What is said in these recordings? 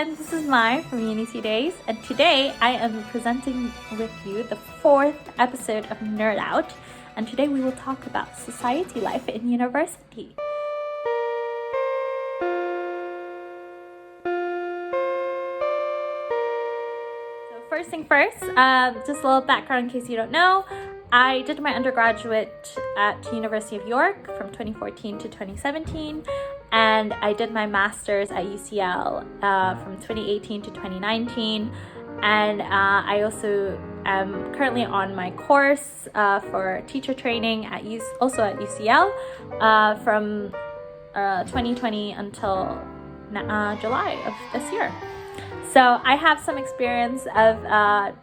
everyone, this is Mai from Uni Days, and today I am presenting with you the 4th episode of Nerd Out, and today we will talk about society life in university. So first thing first, just a little background in case you don't know. I did my undergraduate at University of York from 2014 to 2017, and I did my master's at UCL from 2018 to 2019, and I also am currently on my course for teacher training also at UCL from 2020 until July of this year. So I have some experience of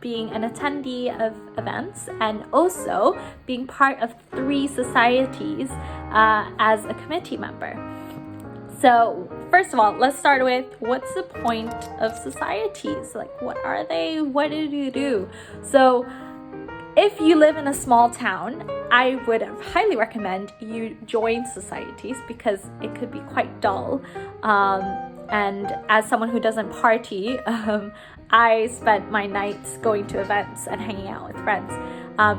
being an attendee of events and also being part of 3 societies as a committee member. So first of all, let's start with what's the point of societies? Like, what are they? What do you do? So if you live in a small town, I would highly recommend you join societies because it could be quite dull. And as someone who doesn't party, I spent my nights going to events and hanging out with friends,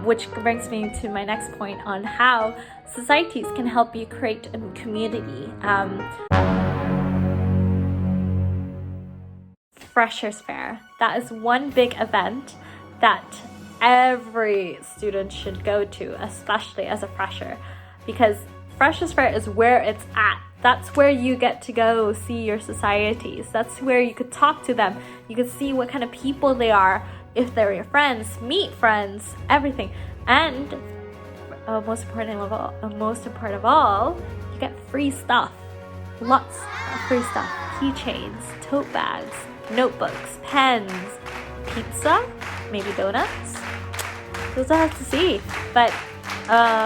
which brings me to my next point on how societies can help you create a community. Freshers Fair. That is one big event that every student should go to, especially as a fresher, because Freshers Fair is where it's at. That's where you get to go see your societies. That's where you could talk to them. You could see what kind of people they are, if they're your friends, meet friends, everything. And most important of all, you get free stuff. Lots of free stuff. Keychains, tote bags, notebooks, pens, pizza, maybe donuts. Those I have to see. But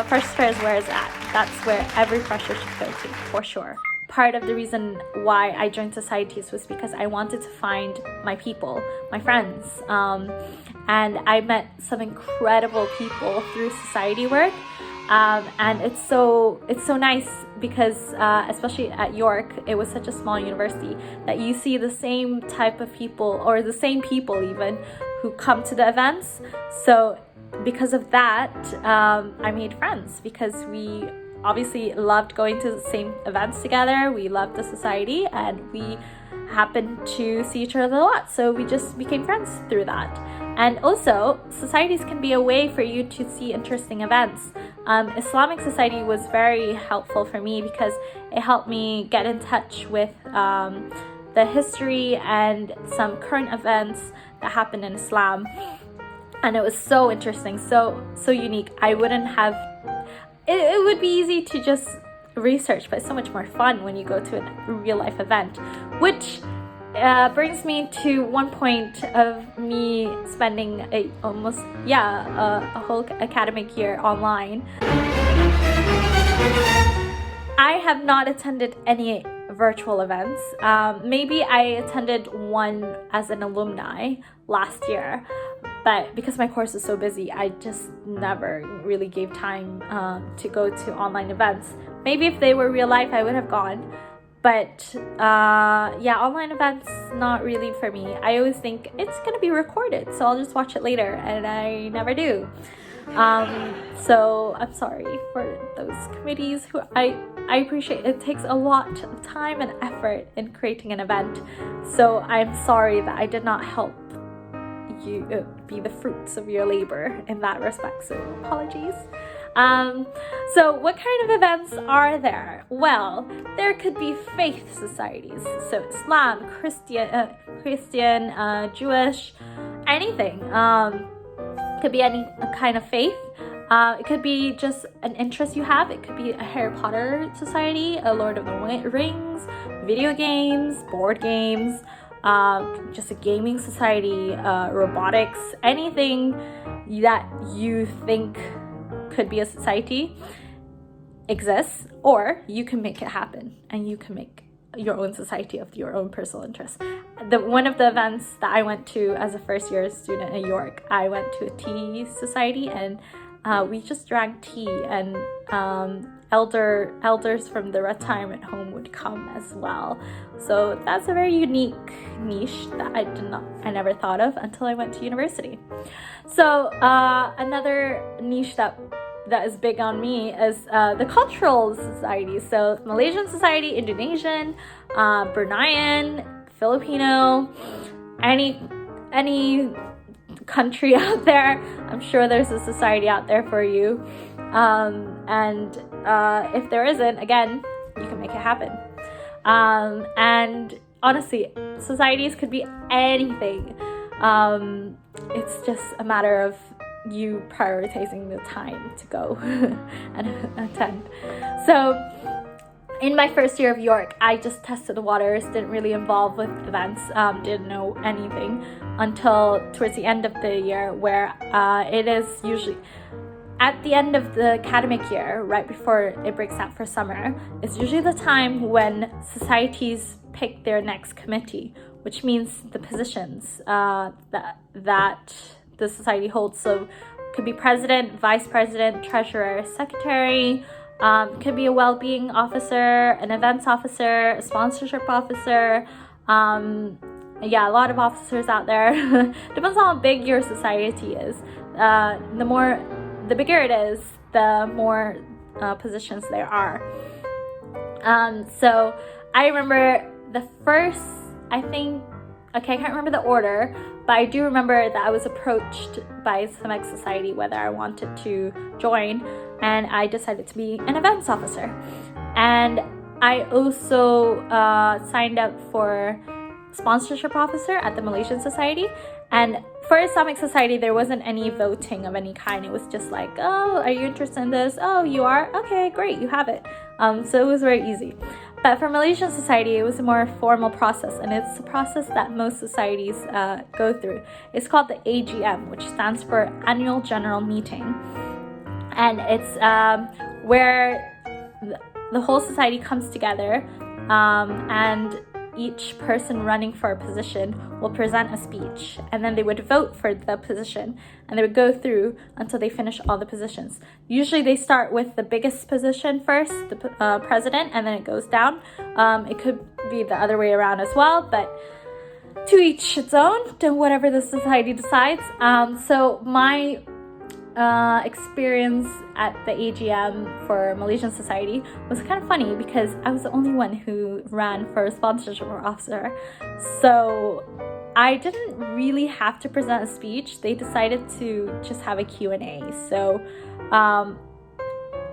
Freshers Fair is where it's at. That's where every fresher should go to, for sure. Part of the reason why I joined societies was because I wanted to find my people, my friends. And I met some incredible people through society work. And it's so nice because especially at York, it was such a small university that you see the same type of people, or the same people even, who come to the events. So because of that, I made friends because we obviously loved going to the same events together. We loved the society and we happened to see each other a lot. So we just became friends through that. And also, societies can be a way for you to see interesting events. Islamic society was very helpful for me because it helped me get in touch with the history and some current events that happened in Islam. And it was so interesting, so unique. I wouldn't have... It would be easy to just research, but it's so much more fun when you go to a real-life event. Which brings me to one point of me spending a whole academic year online. I have not attended any virtual events. Maybe I attended one as an alumni last year, but because my course is so busy, I just never really gave time to go to online events. Maybe if they were real life, I would have gone. But online events, not really for me. I always think it's gonna be recorded, so I'll just watch it later, and I never do. So I'm sorry for those committees who I appreciate. It takes a lot of time and effort in creating an event. So I'm sorry that I did not help you be the fruits of your labor in that respect, so apologies. So what kind of events are there? Well, there could be faith societies, so Islam, Christian, Jewish, anything. Could be any kind of faith. It could be just an interest you have. It could be a Harry Potter society, a Lord of the Rings, video games, board games, just a gaming society, robotics, anything that you think could be a society exists, or you can make it happen and you can make your own society of your own personal interest. One of the events that I went to as a first year student at York, I went to a tea society and we just drank tea and elders from the retirement home would come as well. So that's a very unique niche that I never thought of until I went to university. So another niche that is big on me is the cultural society. So Malaysian society, Indonesian, Bruneian, Filipino, any country out there. I'm sure there's a society out there for you. And if there isn't, again, you can make it happen. And honestly, societies could be anything. It's just a matter of you prioritizing the time to go and attend. So in my first year of York, I just tested the waters, didn't really involve with events, didn't know anything until towards the end of the year, where it is usually at the end of the academic year, right before it breaks out for summer, is usually the time when societies pick their next committee, which means the positions that the society holds. So could be president, vice president, treasurer, secretary, could be a well-being officer, an events officer, a sponsorship officer. Yeah, a lot of officers out there. Depends on how big your society is. The bigger it is, the more positions there are. So I remember the first, I can't remember the order, but I do remember that I was approached by Islamic Society whether I wanted to join, and I decided to be an events officer. And I also signed up for sponsorship officer at the Malaysian Society. And for Islamic Society, there wasn't any voting of any kind. It was just like, oh, are you interested in this? Oh, you are? Okay, great, you have it. So it was very easy. But for Malaysian Society, it was a more formal process, and it's a process that most societies go through. It's called the AGM, which stands for Annual General Meeting. And it's where the whole society comes together, and each person running for a position will present a speech, and then they would vote for the position, and they would go through until they finish all the positions. Usually they start with the biggest position first, the president, and then it goes down. It could be the other way around as well, but to each its own, to whatever the society decides. So my experience at the AGM for Malaysian Society was kind of funny because I was the only one who ran for a sponsorship officer. So I didn't really have to present a speech. They decided to just have a Q&A. So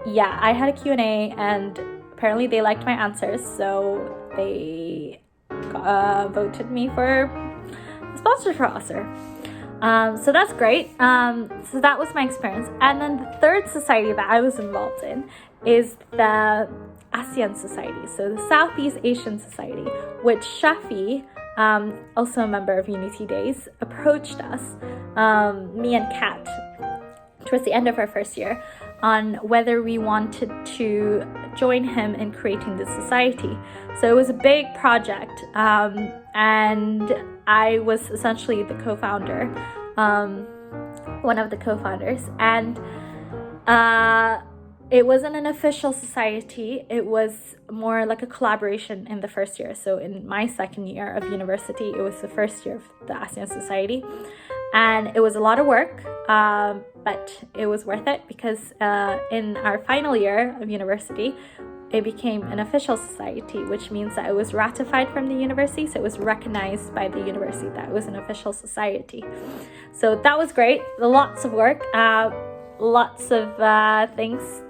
yeah, I had a Q&A, and apparently they liked my answers, so they voted me for a sponsorship officer. So that's great. So that was my experience. And then the third society that I was involved in is the ASEAN Society, so the Southeast Asian Society, which Shafi, also a member of Unity Days, approached us, me and Kat, towards the end of our first year, on whether we wanted to join him in creating this society. So it was a big project, and I was essentially the co-founder, one of the co-founders, and it wasn't an official society. It was more like a collaboration in the first year. So in my second year of university, it was the first year of the ASEAN Society, and it was a lot of work, but it was worth it because in our final year of university, it became an official society, which means that it was ratified from the university, so it was recognized by the university that it was an official society. So that was great. Lots of work, lots of things,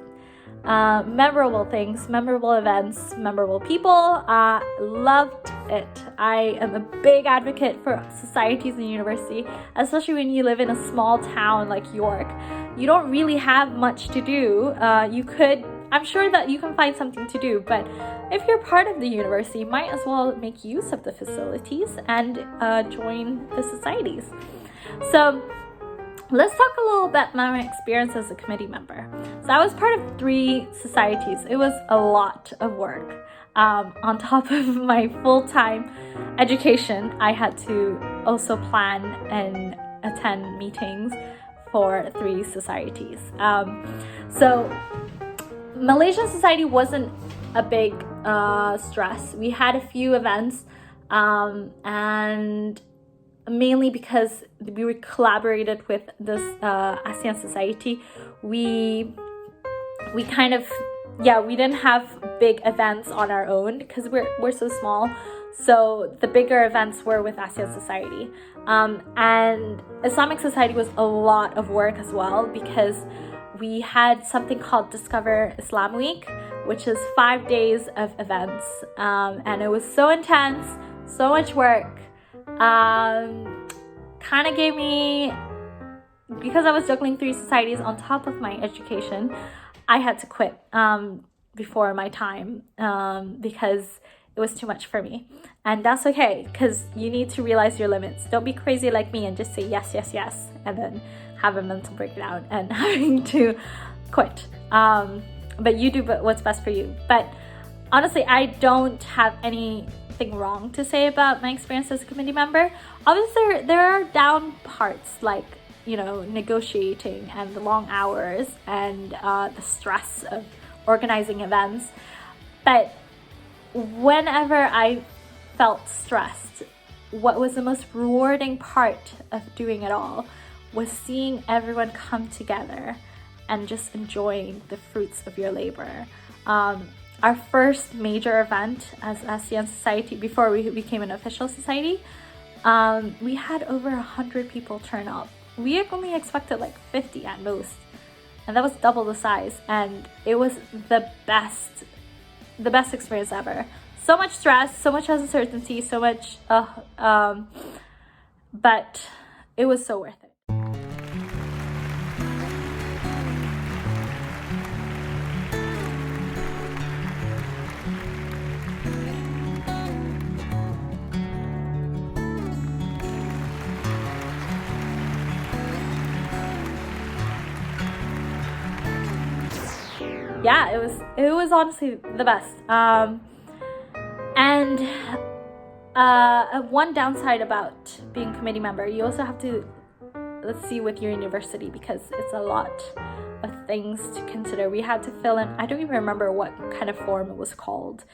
memorable things, memorable events, memorable people. Loved it. I am a big advocate for societies in university, especially when you live in a small town like York. You don't really have much to do. I'm sure that you can find something to do, but if you're part of the university, you might as well make use of the facilities and join the societies. So let's talk a little bit about my experience as a committee member. So I was part of 3 societies. It was a lot of work. On top of my full-time education, I had to also plan and attend meetings for 3 societies. So Malaysian society wasn't a big stress. We had a few events, and mainly because we were collaborated with this ASEAN society, we kind of, we didn't have big events on our own because we're so small. So the bigger events were with ASEAN society, and Islamic society was a lot of work as well, because we had something called Discover Islam Week, which is 5 days of events, and it was so intense, so much work. Kind of gave me, because I was juggling 3 societies on top of my education, I had to quit before my time, because it was too much for me. And that's okay, because you need to realize your limits. Don't be crazy like me and just say yes, yes, yes, and then have a mental breakdown and having to quit. But you do what's best for you. But honestly, I don't have anything wrong to say about my experience as a committee member. Obviously, there are down parts, like, you know, negotiating and the long hours and the stress of organizing events. But whenever I felt stressed, what was the most rewarding part of doing it all was seeing everyone come together and just enjoying the fruits of your labor. Our first major event as ASEAN Society, before we became an official society, we had over 100 people turn up. We only expected like 50 at most, and that was double the size, and it was the best experience ever. So much stress, so much uncertainty, so much, but it was so worth it. Yeah, it was honestly the best. And one downside about being a committee member, you also have to, let's see, with your university, because it's a lot of things to consider. We had to fill in, I don't even remember what kind of form it was called,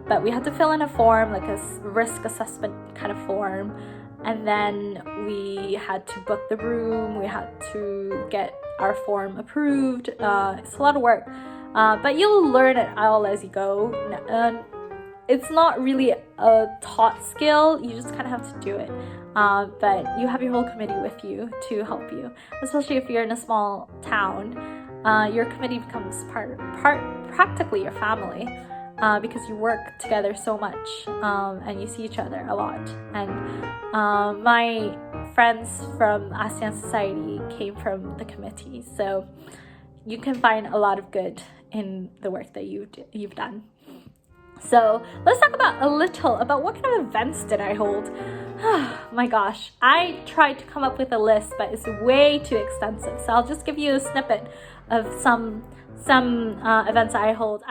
but we had to fill in a form, like a risk assessment kind of form, and then we had to book the room, we had to get our form approved. It's a lot of work, but you'll learn it all as you go. It's not really a taught skill, you just kind of have to do it. But you have your whole committee with you to help you, especially if you're in a small town. Your committee becomes practically your family, because you work together so much, and you see each other a lot. And my friends from ASEAN Society came from the committee, so you can find a lot of good in the work that you've done. So let's talk a little about what kind of events did I hold. My gosh, I tried to come up with a list, but it's way too extensive. So I'll just give you a snippet of some events I hold.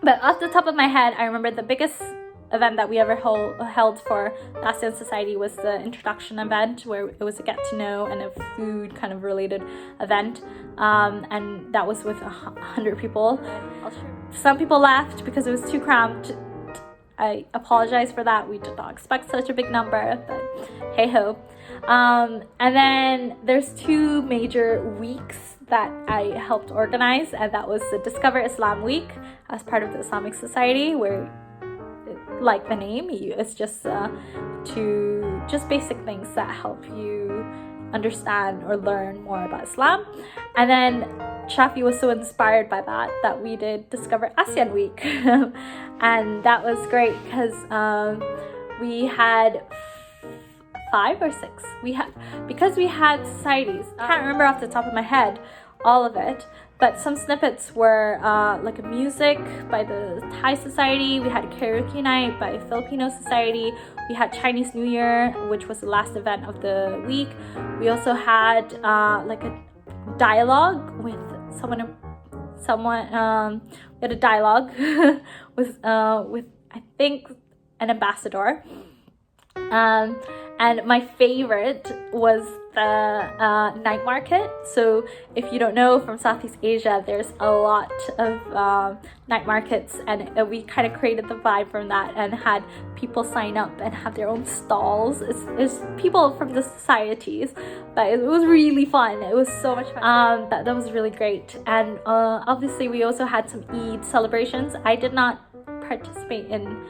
But off the top of my head, I remember the biggest event that we ever held for the ASEAN Society was the introduction event, where it was a get to know and a food kind of related event, and that was with 100 people. Some people left because it was too cramped. I apologize for that. We did not expect such a big number, but hey ho. And then there's 2 major weeks that I helped organize, and that was the Discover Islam Week as part of the Islamic Society, where, like the name, it's just just basic things that help you understand or learn more about Islam. And then Shafi was so inspired by that we did Discover ASEAN Week. And that was great because we had 5 or 6. Because we had societies. I can't remember off the top of my head all of it, but some snippets were like a music by the Thai Society. We had a karaoke night by Filipino Society. We had Chinese New Year, which was the last event of the week. We also had like a dialogue with someone. We had a dialogue with I think an ambassador. And my favorite was the night market. So if you don't know, from Southeast Asia, there's a lot of night markets, and we kind of created the vibe from that and had people sign up and have their own stalls. It's people from the societies, but it was really fun. It was so much fun. That was really great. And obviously we also had some Eid celebrations. I did not participate in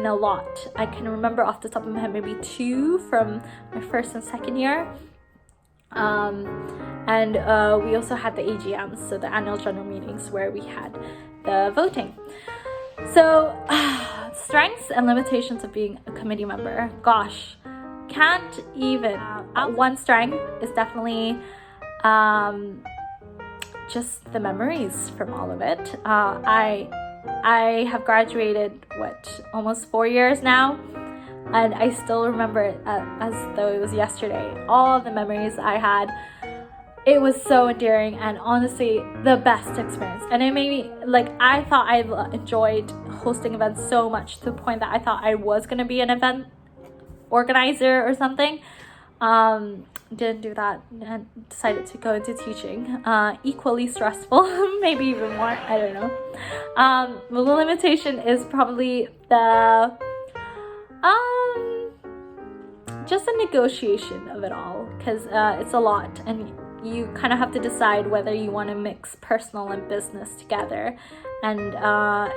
a lot. I can remember off the top of my head maybe 2 from my first and second year. And we also had the AGMs, so the annual general meetings, where we had the voting. So strengths and limitations of being a committee member. Gosh, can't even. One strength is definitely just the memories from all of it. I have graduated, almost 4 years now, and I still remember it as though it was yesterday. All the memories I had, it was so endearing and honestly the best experience. And it made me, I thought I enjoyed hosting events so much to the point that I thought I was going to be an event organizer or something. Didn't do that and decided to go into teaching. Equally stressful, maybe even more, I don't know. The limitation is probably the just the negotiation of it all, because it's a lot, and you kind of have to decide whether you want to mix personal and business together, and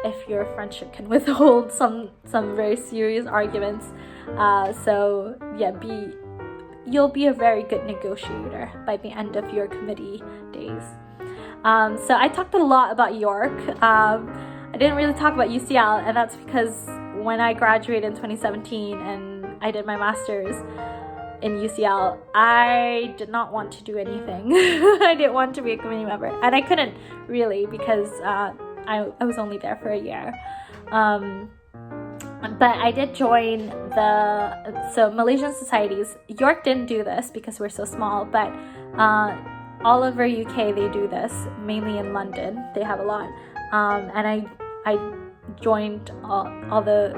if your friendship can withhold some very serious arguments. So yeah, you'll be a very good negotiator by the end of your committee days. So I talked a lot about York. I didn't really talk about UCL, and that's because when I graduated in 2017 and I did my master's in UCL, I did not want to do anything. I didn't want to be a committee member, and I couldn't really, because I was only there for a year. But I did join so Malaysian societies. York didn't do this because we're so small, but all over UK they do this, mainly in London. They have a lot. And I joined all the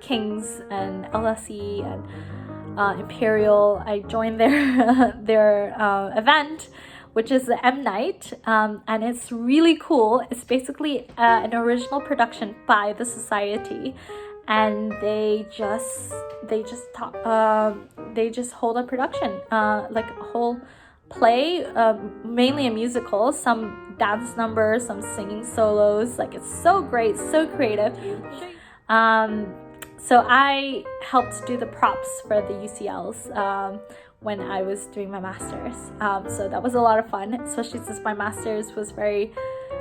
Kings and LSE and Imperial. I joined their event, which is the M Night, and it's really cool. It's basically an original production by the society, and they just hold a production, like a whole play, mainly a musical, some dance numbers, some singing solos. It's so great, so creative. So I helped do the props for the UCLs when I was doing my master's. So that was a lot of fun, especially since my master's was very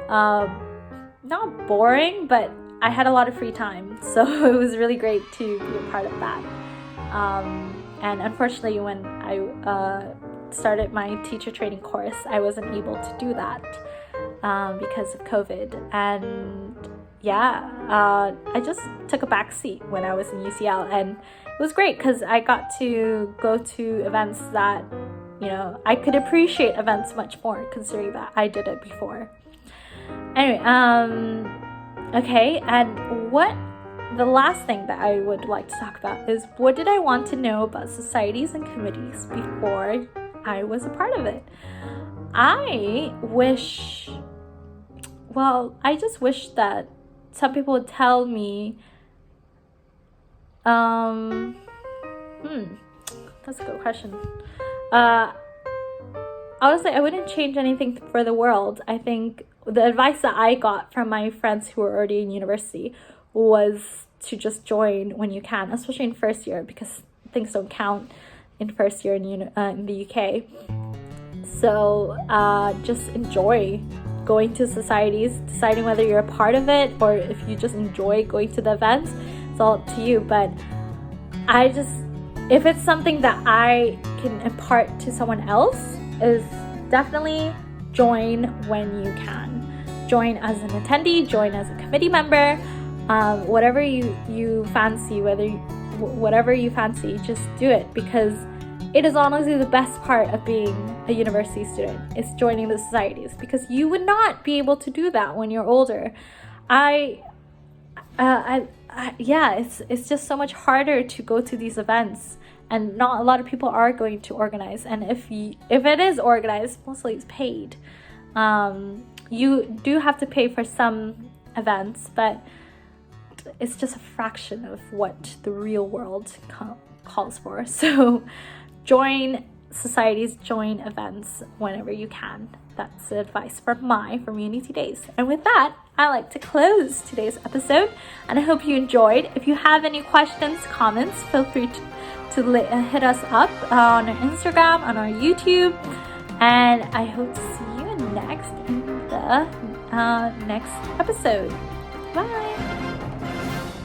not boring, but I had a lot of free time, so it was really great to be a part of that. And unfortunately, when I started my teacher training course, I wasn't able to do that because of COVID. And yeah, I just took a back seat when I was in UCL, and it was great because I got to go to events that, I could appreciate events much more, considering that I did it before. Anyway, okay, and the last thing that I would like to talk about is, what did I want to know about societies and committees before I was a part of it? I just wish that some people would tell me, that's a good question. Honestly, I wouldn't change anything for the world. I think the advice that I got from my friends who were already in university was to just join when you can, especially in first year, because things don't count in first year in the UK. So just enjoy going to societies, deciding whether you're a part of it or if you just enjoy going to the events. It's all up to you. But if it's something that I can impart to someone else, is definitely join when you can. Join as an attendee, join as a committee member, whatever you fancy, whatever you fancy, just do it, because it is honestly the best part of being a university student, is joining the societies, because you would not be able to do that when you're older. It's just so much harder to go to these events and not a lot of people are going to organize. And if it is organized, mostly it's paid. You do have to pay for some events, but it's just a fraction of what the real world calls for. So join societies, join events whenever you can. That's the advice from Unity Days. And with that, I like to close today's episode, and I hope you enjoyed. If you have any questions, comments, feel free to hit us up on our Instagram, on our YouTube, and I hope to see you in the next episode. Bye!